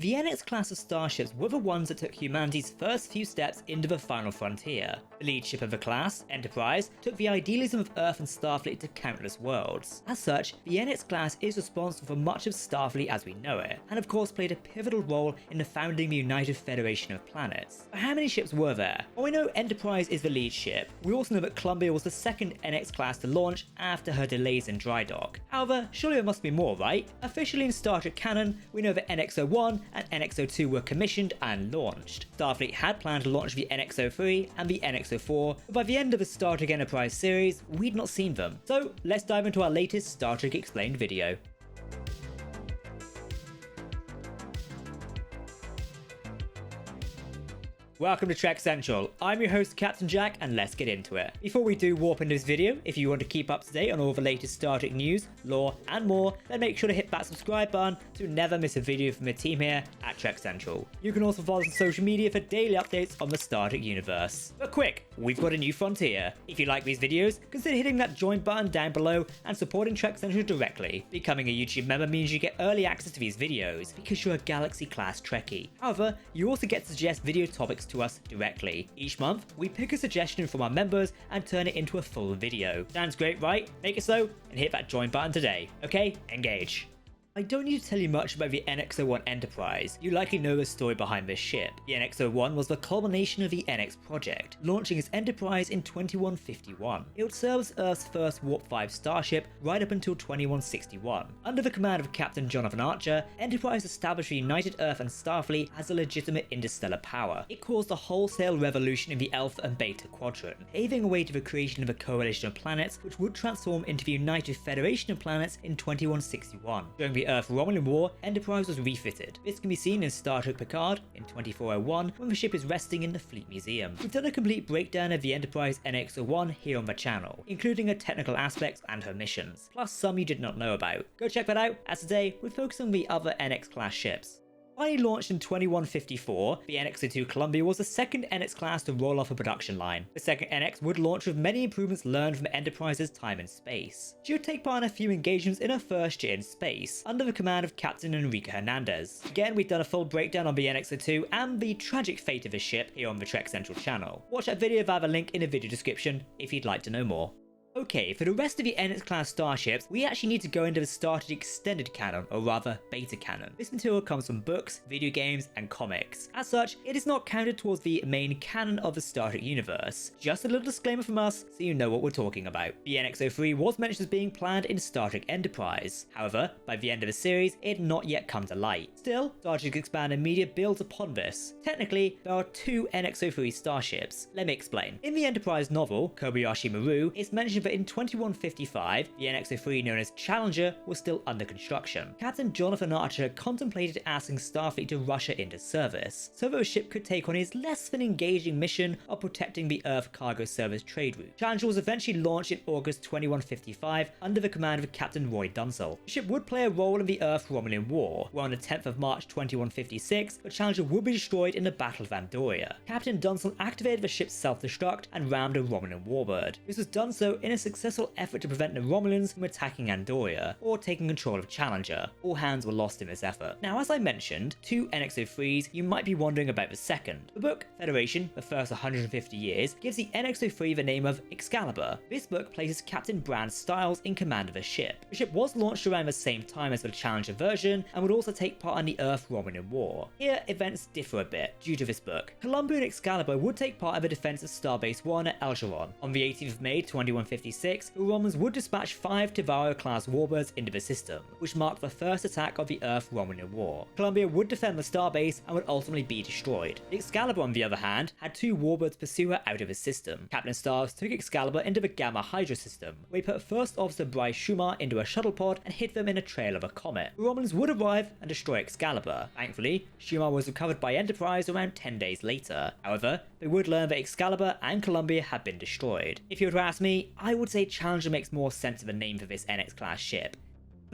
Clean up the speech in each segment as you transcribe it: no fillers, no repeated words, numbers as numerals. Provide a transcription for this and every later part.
the NX class of starships were the ones that took humanity's first few steps into the final frontier. The lead ship of the class, Enterprise, took the idealism of Earth and Starfleet to countless worlds. As such, the NX class is responsible for much of Starfleet as we know it, and of course played a pivotal role in the founding the United Federation of Planets. But how many ships were there? Well, we know Enterprise is the lead ship. We also know that Columbia was the second NX class to launch after her delays in dry dock. However, surely there must be more, right? Officially in Star Trek canon, we know that NX-01 and NX-02 were commissioned and launched. Starfleet had planned to launch the NX-03 and the NX-04, but by the end of the Star Trek Enterprise series, we'd not seen them. So let's dive into our latest Star Trek Explained video. Welcome to Trek Central. I'm your host Captain Jack, and let's get into it. Before we do warp into this video, if you want to keep up to date on all the latest Star Trek news, lore, and more, then make sure to hit that subscribe button to never miss a video from the team here at Trek Central. You can also follow us on social media for daily updates on the Star Trek universe. But quick, we've got a new frontier. If you like these videos, consider hitting that join button down below and supporting Trek Central directly. Becoming a YouTube member means you get early access to these videos because you're a Galaxy class Trekkie. However, you also get to suggest video topics to us directly. Each month, we pick a suggestion from our members and turn it into a full video. Sounds great, right? Make it so and hit that join button today. Okay, engage. I don't need to tell you much about the NX-01 Enterprise. You likely know the story behind this ship. The NX-01 was the culmination of the NX project, launching as Enterprise in 2151. It would serve as Earth's first Warp 5 starship right up until 2161. Under the command of Captain Jonathan Archer, Enterprise established the United Earth and Starfleet as a legitimate interstellar power. It caused a wholesale revolution in the Alpha and Beta Quadrant, paving a way to the creation of a coalition of planets which would transform into the United Federation of Planets in 2161. During the Earth-Romulan War, Enterprise was refitted. This can be seen in Star Trek Picard in 2401 when the ship is resting in the Fleet Museum. We've done a complete breakdown of the Enterprise NX-01 here on the channel, including her technical aspects and her missions, plus some you did not know about. Go check that out, as today we're focusing on the other NX-class ships. Finally launched in 2154, the NX-02 Columbia was the second NX class to roll off a production line. The second NX would launch with many improvements learned from Enterprise's time in space. She would take part in a few engagements in her first year in space, under the command of Captain Enrique Hernandez. Again, we've done a full breakdown on the NX-02 and the tragic fate of the ship here on the Trek Central channel. Watch that video via the link in the video description if you'd like to know more. Okay, for the rest of the NX-class starships, we actually need to go into the Star Trek Extended Canon, or rather, Beta Canon. This material comes from books, video games, and comics. As such, it is not counted towards the main canon of the Star Trek universe. Just a little disclaimer from us, so you know what we're talking about. The NX-03 was mentioned as being planned in Star Trek Enterprise. However, by the end of the series, it had not yet come to light. Still, Star Trek Expanded Media builds upon this. Technically, there are two NX-03 starships. Let me explain. In the Enterprise novel, Kobayashi Maru, it's mentioned that in 2155, the NX-03 known as Challenger was still under construction. Captain Jonathan Archer contemplated asking Starfleet to rush her into service, so that the ship could take on his less than engaging mission of protecting the Earth Cargo Service trade route. Challenger was eventually launched in August 2155 under the command of Captain Roy Dunsell. The ship would play a role in the Earth-Romulan War, where on the 10th of March 2156, the Challenger would be destroyed in the Battle of Andoria. Captain Dunsell activated the ship's self-destruct and rammed a Romulan warbird. This was done so in a successful effort to prevent the Romulans from attacking Andoria or taking control of Challenger. All hands were lost in this effort. Now, as I mentioned, two NX-03s, you might be wondering about the second. The book, Federation, the first 150 years, gives the NX-03 the name of Excalibur. This book places Captain Brand Stiles in command of the ship. The ship was launched around the same time as the Challenger version and would also take part in the Earth-Romulan War. Here, events differ a bit due to this book. Columbia and Excalibur would take part in the defense of Starbase 1 at Elgeron. On the 18th of May 2156, the Romans would dispatch 5 Tevaro-class warbirds into the system, which marked the first attack of the Earth-Romulan War. Columbia would defend the starbase and would ultimately be destroyed. The Excalibur, on the other hand, had 2 warbirds pursue her out of the system. Captain Stiles took Excalibur into the Gamma Hydra system, where he put First Officer Bryce Schumar into a shuttle pod and hid them in a trail of a comet. The Romans would arrive and destroy Excalibur. Thankfully, Schumar was recovered by Enterprise around 10 days later. However, they would learn that Excalibur and Columbia had been destroyed. If you were to ask me, I would say Challenger makes more sense of a name for this NX-class ship.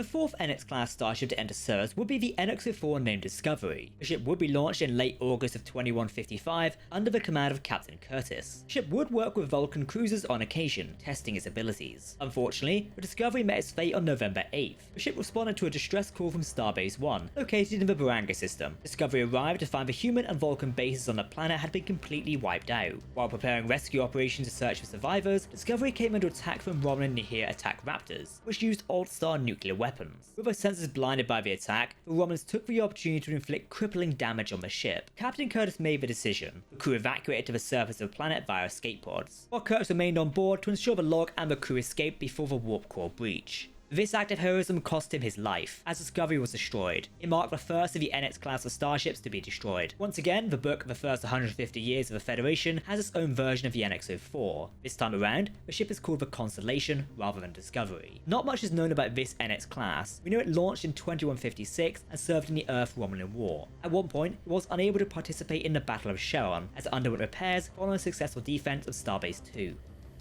The fourth NX-class starship to enter service would be the NX-04 named Discovery. The ship would be launched in late August of 2155 under the command of Captain Curtis. The ship would work with Vulcan cruisers on occasion, testing its abilities. Unfortunately, the Discovery met its fate on November 8th. The ship responded to a distress call from Starbase 1, located in the Baranga system. Discovery arrived to find the human and Vulcan bases on the planet had been completely wiped out. While preparing rescue operations to search for survivors, Discovery came under attack from Romulan Nihir attack Raptors, which used old-star nuclear weapons. With their senses blinded by the attack, the Romulans took the opportunity to inflict crippling damage on the ship. Captain Curtis made the decision. The crew evacuated to the surface of the planet via escape pods, while Curtis remained on board to ensure the log and the crew escaped before the warp core breach. This act of heroism cost him his life, as Discovery was destroyed. It marked the first of the NX class of starships to be destroyed. Once again, the book, The First 150 Years of the Federation, has its own version of the NX-04. This time around, the ship is called the Constellation rather than Discovery. Not much is known about this NX class. We know it launched in 2156 and served in the Earth-Romulan War. At one point, it was unable to participate in the Battle of Charon, as it underwent repairs following a successful defense of Starbase 2.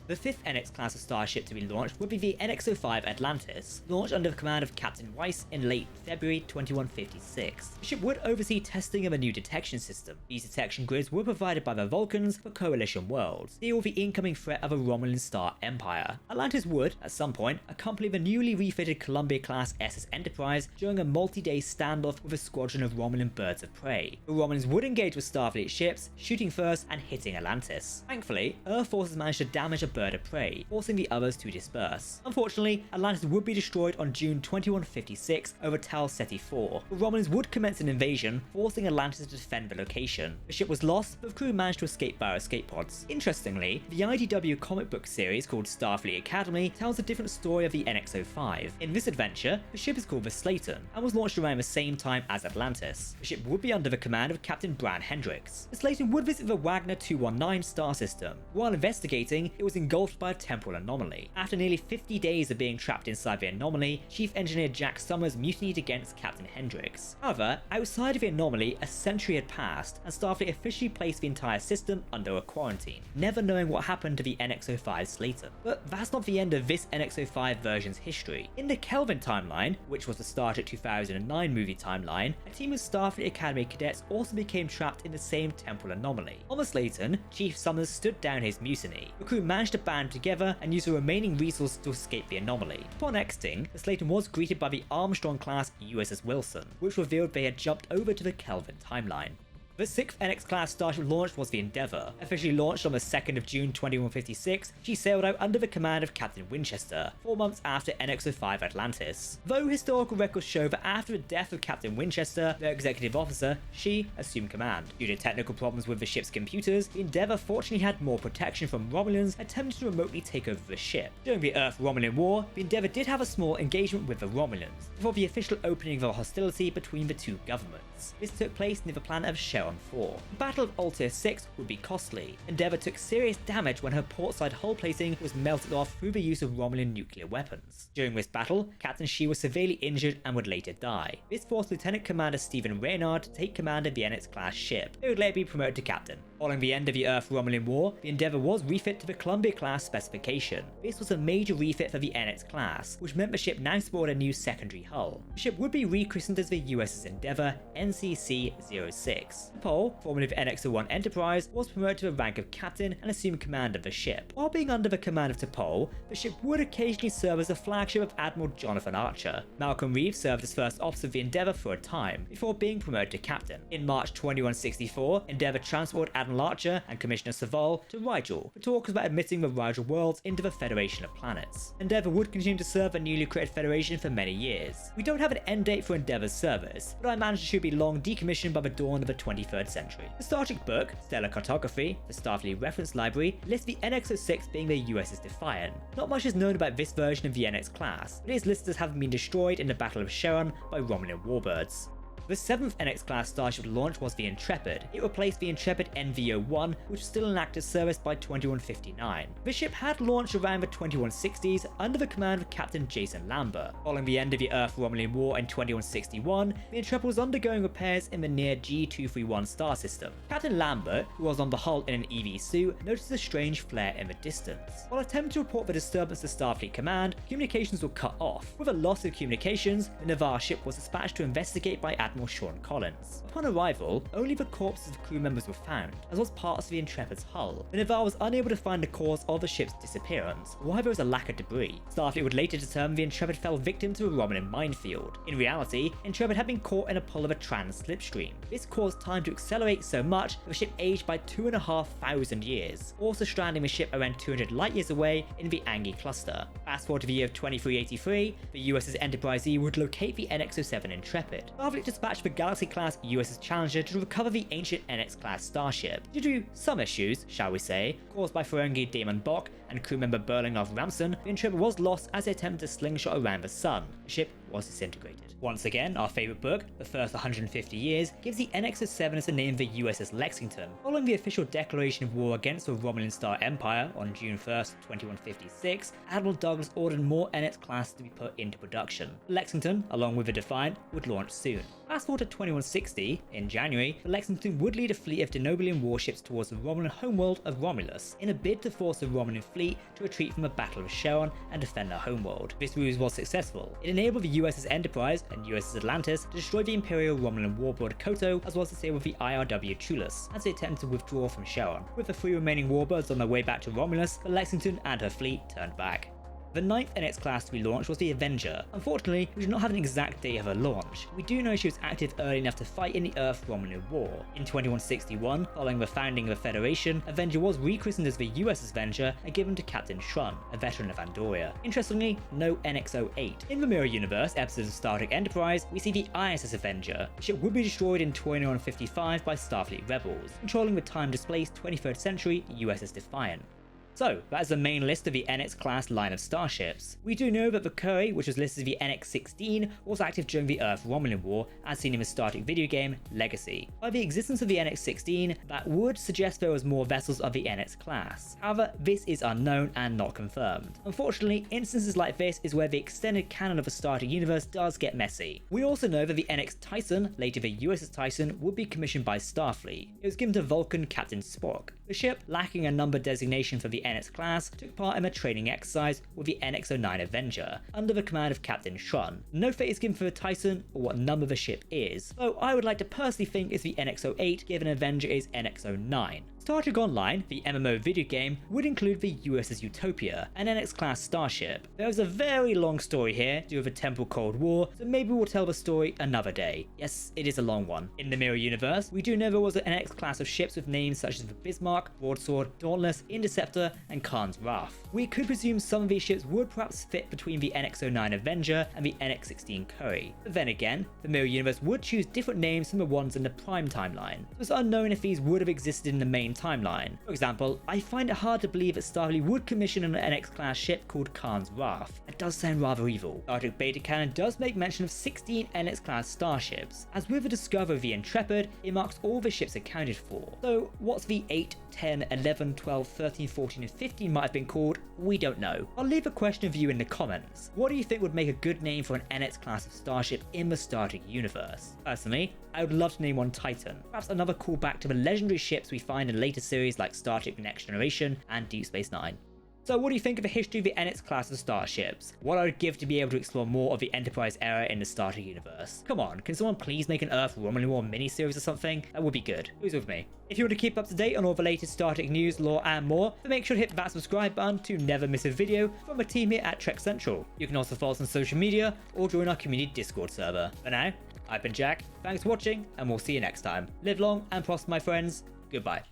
The fifth NX class of starship to be launched would be the NX-05 Atlantis, launched under the command of Captain Weiss in late February 2156. The ship would oversee testing of a new detection system. These detection grids were provided by the Vulcans for Coalition worlds, to deal with the incoming threat of a Romulan star empire. Atlantis would, at some point, accompany the newly refitted Columbia-class SS Enterprise during a multi-day standoff with a squadron of Romulan birds of prey. The Romulans would engage with Starfleet ships, shooting first and hitting Atlantis. Thankfully, Earth forces managed to damage a bird of prey, forcing the others to disperse. Unfortunately, Atlantis would be destroyed on June 2156 over Tal Ceti 4. The Romulans would commence an invasion, forcing Atlantis to defend the location. The ship was lost, but the crew managed to escape via escape pods. Interestingly, the IDW comic book series called Starfleet Academy tells a different story of the NX-05. In this adventure, the ship is called the Slayton, and was launched around the same time as Atlantis. The ship would be under the command of Captain Bran Hendricks. The Slayton would visit the Wagner 219 star system. While investigating, it was engulfed by a temporal anomaly. After nearly 50 days of being trapped inside the anomaly, Chief Engineer Jack Summers mutinied against Captain Hendricks. However, outside of the anomaly, a century had passed, and Starfleet officially placed the entire system under a quarantine, never knowing what happened to the NX-05 Slayton. But that's not the end of this NX-05 version's history. In the Kelvin timeline, which was the Star Trek 2009 movie timeline, a team of Starfleet Academy cadets also became trapped in the same temporal anomaly. On the Slayton, Chief Summers stood down his mutiny. The crew managed to band together and use the remaining resources to escape the anomaly. Upon exiting, the Slayton was greeted by the Armstrong-class USS Wilson, which revealed they had jumped over to the Kelvin timeline. The sixth NX-class starship launch was the Endeavour. Officially launched on the 2nd of June 2156, she sailed out under the command of Captain Winchester, 4 months after NX-05 Atlantis. Though historical records show that after the death of Captain Winchester, their executive officer, she assumed command. Due to technical problems with the ship's computers, the Endeavour fortunately had more protection from Romulans attempting to remotely take over the ship. During the Earth-Romulan War, the Endeavour did have a small engagement with the Romulans, before the official opening of a hostility between the two governments. This took place near the planet of Charon 4. The Battle of Altair 6 would be costly. Endeavour took serious damage when her portside hull plating was melted off through the use of Romulan nuclear weapons. During this battle, Captain She was severely injured and would later die. This forced Lieutenant Commander Stephen Reynard to take command of the NX-class ship, who would later be promoted to captain. Following the end of the Earth-Romulan War, the Endeavour was refit to the Columbia-class specification. This was a major refit for the NX-class, which meant the ship now sported a new secondary hull. The ship would be rechristened as the USS Endeavour NCC-06. Paul, formerly of NX-01 Enterprise, was promoted to the rank of captain and assumed command of the ship. While being under the command of T'Pol, the ship would occasionally serve as the flagship of Admiral Jonathan Archer. Malcolm Reeves served as first officer of the Endeavour for a time, before being promoted to captain. In March 2164, Endeavour transported Admiral Archer and Commissioner Saval to Rigel for talks about admitting the Rigel worlds into the Federation of Planets. Endeavour would continue to serve the newly created Federation for many years. We don't have an end date for Endeavour's service, but I imagine it should be long decommissioned by the dawn of the 23rd century. The Star Trek book, Stellar Cartography, the Starfleet Reference Library, lists the NX-06 being the USS Defiant. Not much is known about this version of the NX class, but it is listed as having been destroyed in the Battle of Charon by Romulan warbirds. The 7th NX-class starship launch was the Intrepid. It replaced the Intrepid NV-01, which was still in active service by 2159. The ship had launched around the 2160s under the command of Captain Jason Lambert. Following the end of the Earth-Romulan War in 2161, the Intrepid was undergoing repairs in the near G231 star system. Captain Lambert, who was on the hull in an EV suit, noticed a strange flare in the distance. While attempting to report the disturbance to Starfleet Command, communications were cut off. With a loss of communications, the Navarre ship was dispatched to investigate by Admiral Sean Collins. Upon arrival, only the corpses of crew members were found, as was parts of the Intrepid's hull. The Navarre was unable to find the cause of the ship's disappearance, or why there was a lack of debris. Starfleet would later determine the Intrepid fell victim to a Romulan minefield. In reality, Intrepid had been caught in a pull of a trans slipstream. This caused time to accelerate so much that the ship aged by 2,500 years, also stranding the ship around 200 light years away in the Angie cluster. Fast forward to the year of 2383, the USS Enterprise E would locate the NX-07 Intrepid. Starfleet dispatched the Galaxy-class USS Challenger to recover the ancient NX-class starship. Due to some issues, shall we say, caused by Ferengi Damon Bok and crew member Berlingov Ramson, the Intrepid was lost as they attempted to slingshot around the sun. The ship was disintegrated. Once again, our favourite book, The First 150 Years, gives the NX-07 as the name of the USS Lexington. Following the official declaration of war against the Romulan Star Empire on June 1st, 2156, Admiral Douglas ordered more NX-class to be put into production. Lexington, along with the Defiant, would launch soon. Fast forward to 2160, in January, the Lexington would lead a fleet of Denobulan warships towards the Romulan homeworld of Romulus, in a bid to force the Romulan fleet to retreat from the Battle of Sharon and defend their homeworld. This ruse was successful. It enabled the USS Enterprise and USS Atlantis to destroy the Imperial Romulan warbird Koto, as well as to sail with the IRW Chulus, as they attempted to withdraw from Sharon. With the 3 remaining warbirds on their way back to Romulus, the Lexington and her fleet turned back. The 9th NX class to be launched was the Avenger. Unfortunately, we do not have an exact date of her launch. We do know she was active early enough to fight in the Earth-Romulan War. In 2161, following the founding of the Federation, Avenger was rechristened as the USS Avenger and given to Captain Shrun, a veteran of Andoria. Interestingly, no NX-08. In the Mirror Universe episodes of Star Trek Enterprise, we see the ISS Avenger. The ship would be destroyed in 2155 by Starfleet rebels, controlling the time-displaced 23rd century USS Defiant. So, that is the main list of the NX-class line of starships. We do know that the Curry, which was listed as the NX-16, was active during the Earth-Romulan War, as seen in the Star Trek video game Legacy. By the existence of the NX-16, that would suggest there was more vessels of the NX-class. However, this is unknown and not confirmed. Unfortunately, instances like this is where the extended canon of the Star Trek universe does get messy. We also know that the NX Tyson, later the USS Tyson, would be commissioned by Starfleet. It was given to Vulcan Captain Spock. The ship, lacking a number designation for the NX class, took part in a training exercise with the NX-09 Avenger, under the command of Captain Shrun. No fate is given for the Tyson or what number the ship is, though I would like to personally think it's the NX-08 given Avenger is NX-09. Star Trek Online, the MMO video game, would include the USS Utopia, an NX-class starship. There is a very long story here due to the Temporal Cold War, so maybe we'll tell the story another day. Yes, it is a long one. In the Mirror Universe, we do know there was an NX class of ships with names such as the Bismarck, Broadsword, Dauntless, Interceptor, and Khan's Wrath. We could presume some of these ships would perhaps fit between the NX-09 Avenger and the NX-16 Curry. But then again, the Mirror Universe would choose different names from the ones in the Prime timeline, so it's unknown if these would have existed in the main timeline. For example, I find it hard to believe that Starfleet would commission an NX-class ship called Khan's Wrath. It does sound rather evil. Star Trek Beta Canon does make mention of 16 NX-class starships, as with the discovery of the Intrepid, it marks all the ships accounted for. So what's the 8, 10, 11, 12, 13, 14, and 15 might have been called, we don't know. I'll leave a question of you in the comments. What do you think would make a good name for an NX class of starship in the Star Trek universe? Personally, I would love to name one Titan, perhaps another callback to the legendary ships we find in later series like Star Trek Next Generation and Deep Space Nine. So what do you think of the history of the NX class of starships? What I would give to be able to explore more of the Enterprise era in the Star Trek universe? Come on, can someone please make an Earth-Romulan War miniseries or something? That would be good. Who's with me? If you want to keep up to date on all the latest Star Trek news, lore, and more, then make sure to hit that subscribe button to never miss a video from the team here at Trek Central. You can also follow us on social media or join our community Discord server. For now, I've been Jack, thanks for watching, and we'll see you next time. Live long and prosper, my friends. Goodbye.